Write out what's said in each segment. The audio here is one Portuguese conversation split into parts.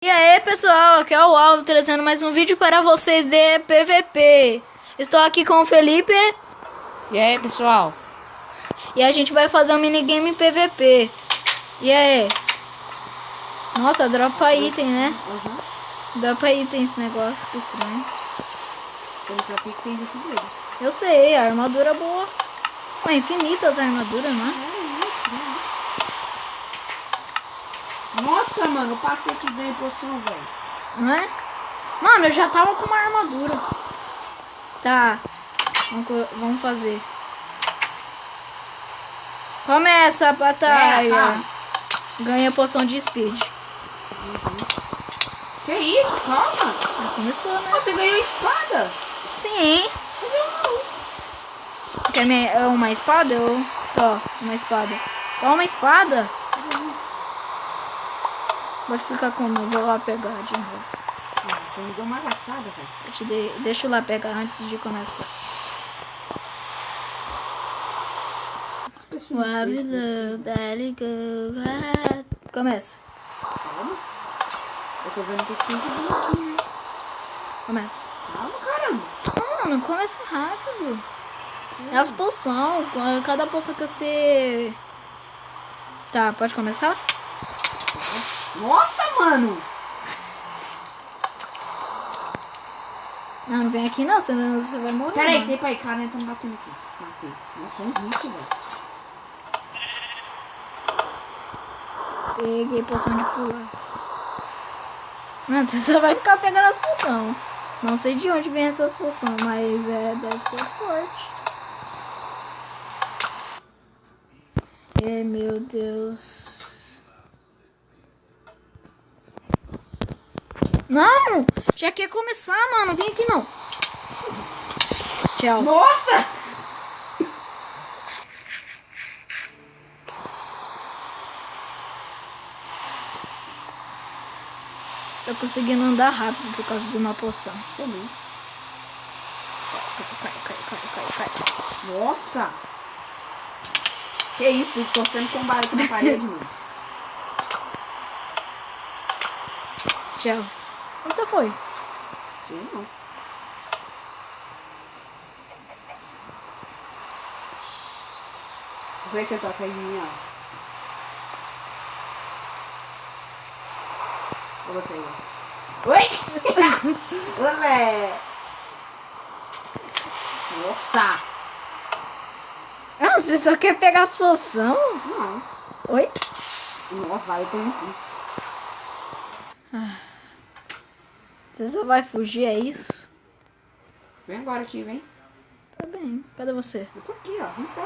E aí pessoal, aqui é o Alvo trazendo mais um vídeo para vocês de PVP. Estou aqui com o Felipe. E aí pessoal? E a gente vai fazer um minigame em PVP. E aí? Nossa, dropa item, né? Dropa item esse negócio, que estranho. Você não sabe o que tem dentro dele. Eu sei, a armadura boa. Ué, infinitas armaduras, né? Nossa, mano, eu passei aqui ganhei poção, velho. Não é? Mano, eu já tava com uma armadura. Tá, vamos fazer. Começa a batalha. Ganha poção de speed. Que isso? Calma. Já começou, né? Você ganhou espada? Sim. Mas eu não. Quer uma espada? Eu... Tó, uma espada. Toma uma espada. Pode ficar com eu vou lá pegar de novo. Você me deu uma gastada, velho. Deixa eu lá pegar antes de começar. Começa. Calma. Eu tô vendo o que tem de bom aqui, né? Começa. Calma, caramba. Mano, começa rápido. É as poções. Cada poção que você... Tá, pode começar? Nossa, mano. Não vem aqui não, senão você vai morrer. Pera aí, tem pra ir, cara, tá me batendo aqui. Matei. Nossa, um hit, velho. Peguei poção de pular. Mano, você só vai ficar pegando as poções. Não sei de onde vem essas poções, mas deve ser forte. Meu Deus. Não! Já quer começar, mano. Vem aqui não. Tchau. Nossa! Tô conseguindo andar rápido por causa de uma poção. Também. Cai. Nossa! Que isso? Tô sendo tombado aqui na parede, mano. Tchau. Onde você foi? Sim, não. Não sei se você tá atrás de mim, ó. Ou você aí? Oi! Olé! Nossa! Ah, você só quer pegar as poção? Não. Oi? Nossa, valeu pelo impulso. Você só vai fugir, é isso? Vem agora aqui, vem. Tá bem. Cadê você? Eu tô aqui, ó. Vem cá.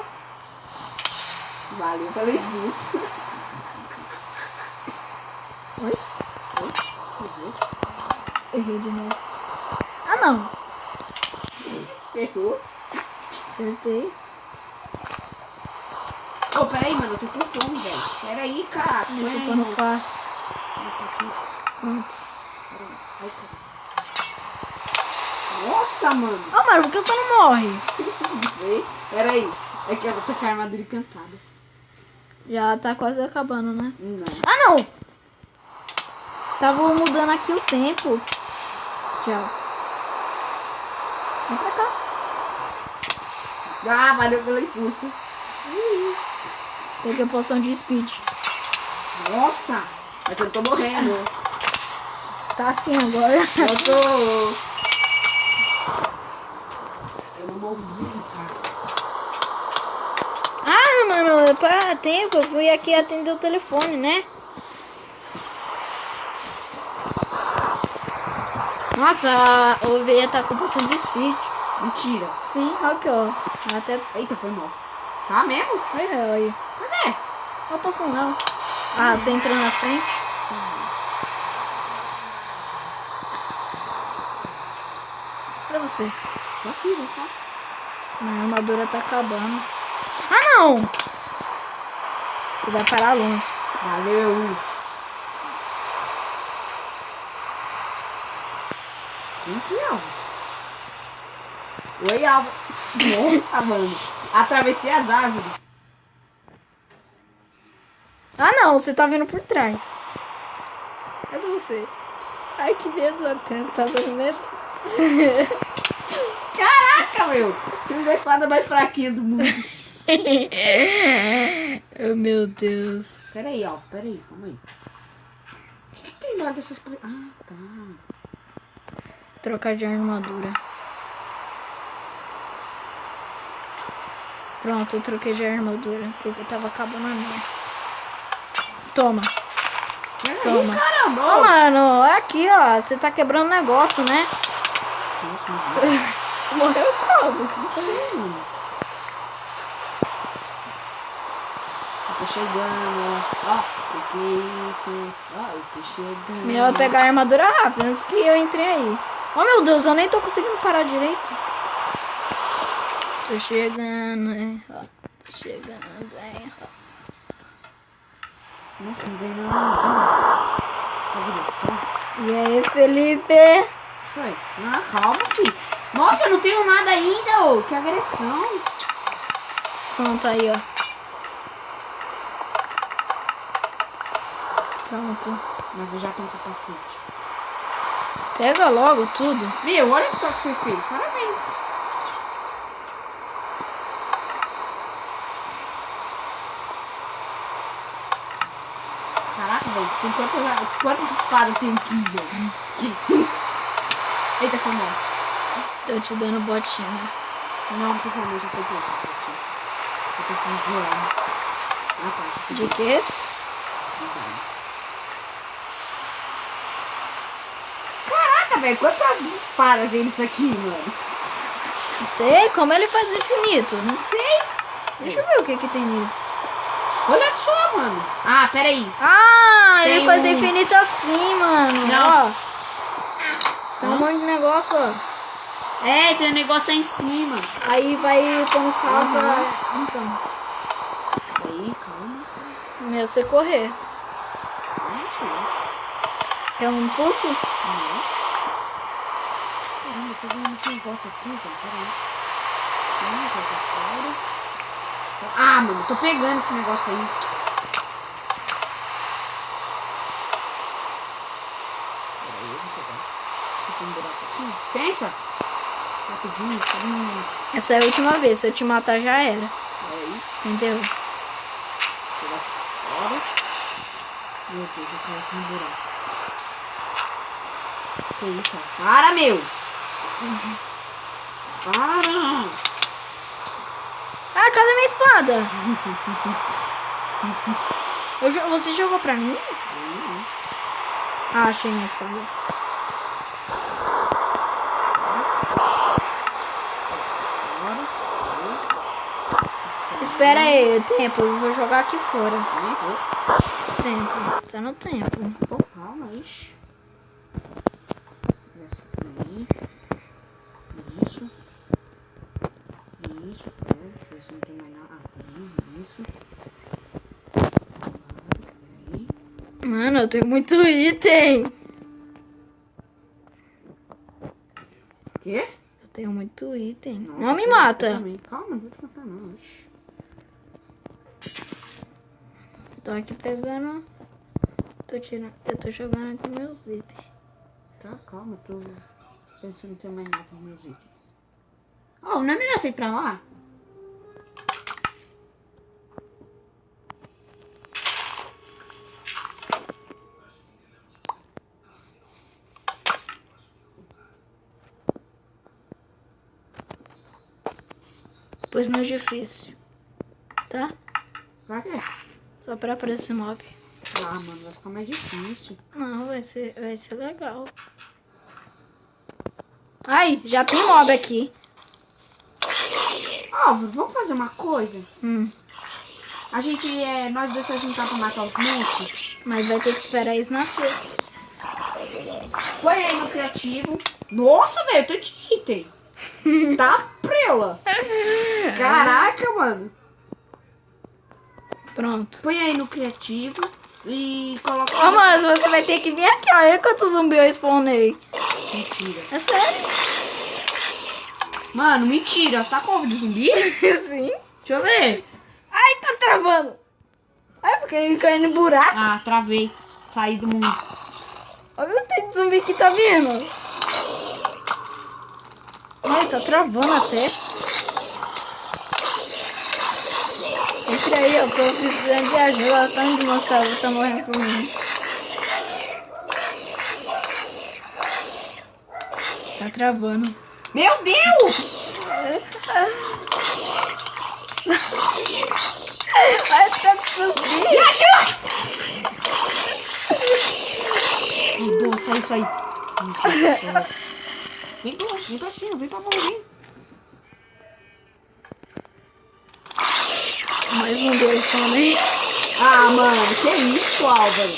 Valeu pelo impulso. Oi? Oi? Errei de novo. Ah, não. Errou. Acertei. Ô, peraí, mano. Eu tô com fome, velho. Peraí, cara. Deixa eu pôr no fácil. Pronto. Nossa, mano. Ah, mano, por que você não morre? Não sei. Peraí. É que eu tô com a armadura encantada. Já tá quase acabando, né? Não. Ah, não! Tava mudando aqui o tempo. Tchau. Vem pra cá. Ah, valeu pelo impulso. Peguei a poção de speed. Nossa. Mas eu tô morrendo. Tá assim agora. Eu tô... Eu não morri, cara. Ah, mano, para tempo. Eu fui aqui atender o telefone, né? Nossa, a ovelha tá com poção de speed. Mentira. Sim, olha aqui, ó. Até... Eita, foi mal. Tá mesmo? Olha. Cadê? Não posso não. Ah, você entrou na frente? Pra você. Tô aqui, vem cá. Minha armadura tá acabando. Ah, não! Você vai parar longe. Valeu. Vem aqui, Alva. Oi, Alva. Nossa, mano. Atravessei as árvores. Ah, não. Você tá vindo por trás. Cadê você? Ai, que medo, até tá dando medo. Caraca, meu. Você me deu a espada mais fraquinha do mundo. Oh, meu Deus. Pera aí, calma aí. O que tem lá dessas... Ah, tá. Trocar de armadura. Pronto, eu troquei de armadura. Porque tava acabando a minha. Toma. Pera Toma. aí, caramba. Ô, mano, é aqui, ó. Você tá quebrando negócio, né? Nossa, Morreu como? não sei, mano. Eu tô chegando, ó. O que é isso? Ó, eu tô chegando. Melhor pegar a armadura rápido, antes que eu entrei aí. Oh, meu Deus, eu nem tô conseguindo parar direito. Tô chegando, hein? Ó, tô chegando, hein? Ó. Nossa, não veio nada. Tá direção. E aí, Felipe? Foi. Ah, calma, filho. Nossa, eu não tenho nada ainda, ô. Que agressão. Pronto, aí, ó. Pronto. Mas eu já tenho capacete. Pega logo tudo. Meu, olha só o que você fez. Parabéns. Caraca, velho. Tem quantas espadas tem aqui, velho? Que isso? Eita, foi mal. Tô te dando botinha. Não, pessoal, eu já peguei. Eu preciso de arma. Ah, tá. De quê? Caraca, velho. Quantas espadas tem nisso aqui, mano? Não sei, como ele faz infinito? Não sei. Deixa eu ver o que que tem nisso. Olha só, mano. Ah, peraí. Ah, ele Tem faz um- infinito assim, mano. Não. Ó. Tem um monte de negócio, ó. É, tem um negócio aí em cima. Aí vai pondo casa. Então. Aí, calma. Meu, você correr. Ixi, É um impulso? não. Caramba, eu tô vendo esse negócio aqui, velho. Peraí. Joga fora. Ah, mano, tô pegando esse negócio aí. Peraí, eu vou pegar. Deixa eu um buraco aqui. Licença. Rapidinho. Essa é a última vez. Se eu te matar, já era. Peraí. Entendeu? Pegar essa fora. Meu Deus, eu caí aqui no buraco. Que isso? Para, meu! Para! Ah, cadê minha espada? Você jogou pra mim? Ah, achei minha espada. Espera aí, tempo. Eu vou jogar aqui fora. Nem vou. Tempo. Tá no tempo. Pô, calma, ixi. Essa aqui. Isso. Isso. Deixa eu ver se não tem mais nada. Ah, tem. Isso. Peraí. Mano, eu tenho muito item. Quê? Eu tenho muito item. Nossa, Não me eu mata. também. Calma, não vou te matar não. Ixi. Tô aqui pegando. Eu tô jogando aqui meus itens. Tá, calma, eu tô pensando que não tem mais nada nos meus itens. Oh, não é melhor você ir pra lá? Pois no difícil. Tá? Pra quê? Só pra aparecer mob. Ah, mano, vai ficar mais difícil. Não, vai ser legal. Ai, já tem mob aqui. Álvaro, vamos fazer uma coisa? A gente, nós dois a gente tá pra matar os monstros. Mas vai ter que esperar isso nascer. Põe aí no criativo. Nossa, velho, eu tô de item. Tá prela. Caraca, mano. Pronto. Põe aí no criativo e coloca... Ô, mas você vai ter que vir aqui, ó. Olha quantos zumbi eu spawnei. Mentira. É sério? Mano, mentira. Você tá com ovo de zumbi? Sim. Deixa eu ver. Ai, tá travando. Ai, porque ele caiu no buraco. Ah, travei. Saí do mundo. Olha o tempo outro zumbi que tá vindo. Ai, tá travando até. Entra aí, eu tô precisando de ajuda. Tá onde mostrar, tá morrendo por mim. Tá travando. Meu Deus! Vai tá zumbi. Me ajuda! Ai, Dô, sai. Meu Deus do céu. Vem, Dô, vem pra cima, vem pra morrer. Mais um deles também. Ah, mano, que isso, Álvaro?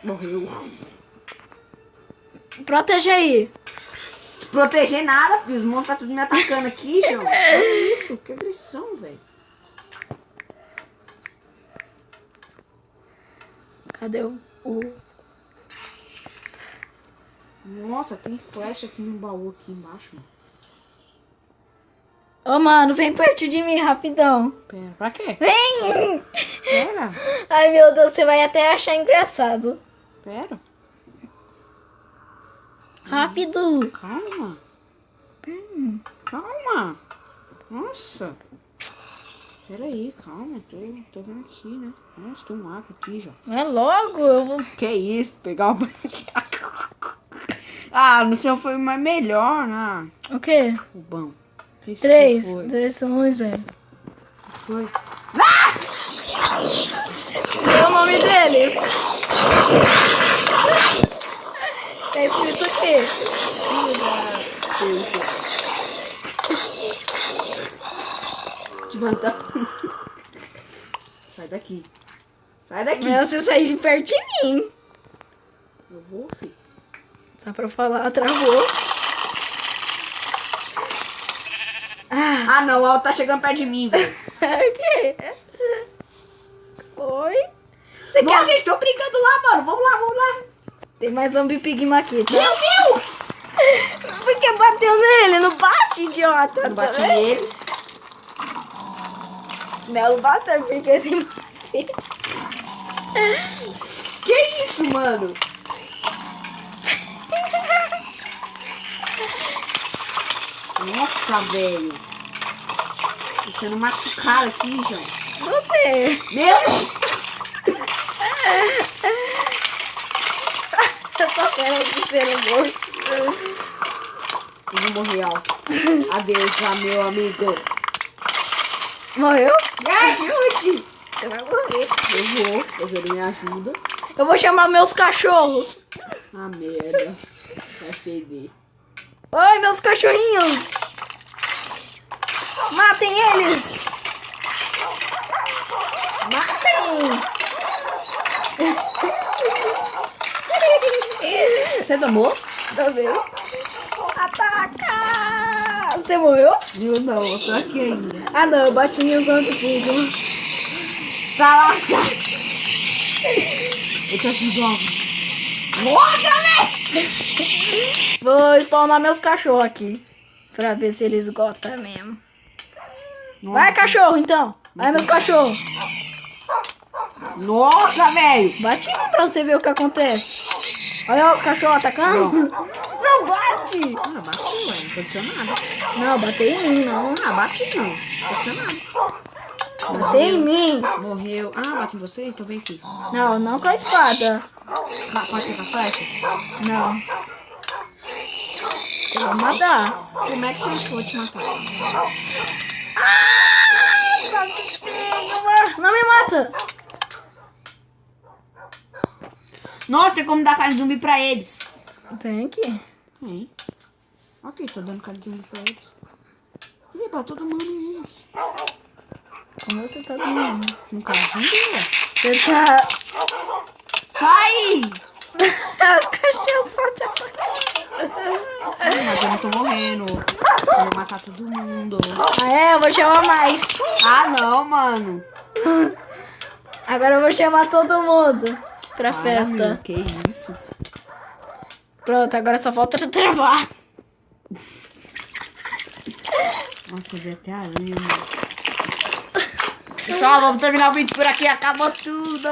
Morreu. Protege aí. Proteger nada, filho. Os monstros tá tudo me atacando aqui, João. Olha isso, que agressão, velho. Cadê o... Nossa, tem flecha aqui no baú aqui embaixo, mano. Ô, mano, vem perto de mim, rapidão. Pera, pra quê? Vem! Pera, Ai, meu Deus, você vai até achar engraçado. pera. Rápido. Calma. Calma. Nossa. Pera aí, calma. Tô vendo aqui, né? Nossa, tem um arco aqui, já. É logo, eu vou... Que isso? Pegar o banho de água. Ah, no seu foi mais melhor, né? O quê? O bom. Esse 3, que foi. 2, 1, 0. Foi. Qual é o nome dele? É escrito o quê? Te mandar. Sai daqui. Sai daqui. Mas você sair de perto de mim. Eu vou, filho. Só pra falar, travou. Ah, não. O Alto tá chegando perto de mim, velho. O quê? Oi? Você Nossa, quer... vocês estão brincando lá, mano. Vamos lá. Tem mais zombie pigma aqui, tá? Meu Deus! Porque bateu nele, não bate, idiota. Não bate tá vendo? neles. Não bate, porque se bater. Que isso, mano? Nossa, velho. Tô sendo machucado aqui, João. Você. Meu Deus! Eu tô querendo ser morto. Eu vou morrer, Alto. Adeus, meu amigo. Morreu? Me ajude! Você vai morrer. Eu vou, mas ele me ajuda. Eu vou chamar meus cachorros. Ah, merda. Vai feder. Oi, meus cachorrinhos. Matem eles. Matem. Você tomou? Também. Ataca. Você morreu? Eu não, eu tô aqui ainda. Ah, não. Eu bati em usando tudo. Tá lascado. Eu te ajudo, Alto. Nossa, velho! Vou spawnar meus cachorros aqui. Pra ver se eles gostam mesmo. Vai, cachorro, então. Vai, meus cachorros. Nossa, velho! Bate em mim pra você ver o que acontece. Olha os cachorros atacando. Não bate. Ah, bate ué, não aconteceu nada. Não, bateu em mim, não. Ah, bate não. Não aconteceu nada. Bateu em mim. Morreu. Ah, bate em você? Então vem aqui. Não, não com a espada. Pode ser com a flecha? Não. Você vai matar. Como é que você achou te matar? Não me mata. Nossa, tem como dar carne de zumbi pra eles. Tem que. Tem. Ok, tô dando carne de zumbi pra eles. Ih, pra todo mundo isso. Como você tá dormindo? Um carne de zumbi, ué. Você tá... Sai! Os cachorros só te atacam. Mas eu não tô morrendo. Eu vou matar todo mundo. Ah, é? Eu vou chamar mais. Ah, não, mano. Agora eu vou chamar todo mundo pra Para, festa. meu, que isso? Pronto, agora só falta travar. Nossa, eu vi até a aranha, mano. Pessoal, vamos terminar o vídeo por aqui. Acabou tudo.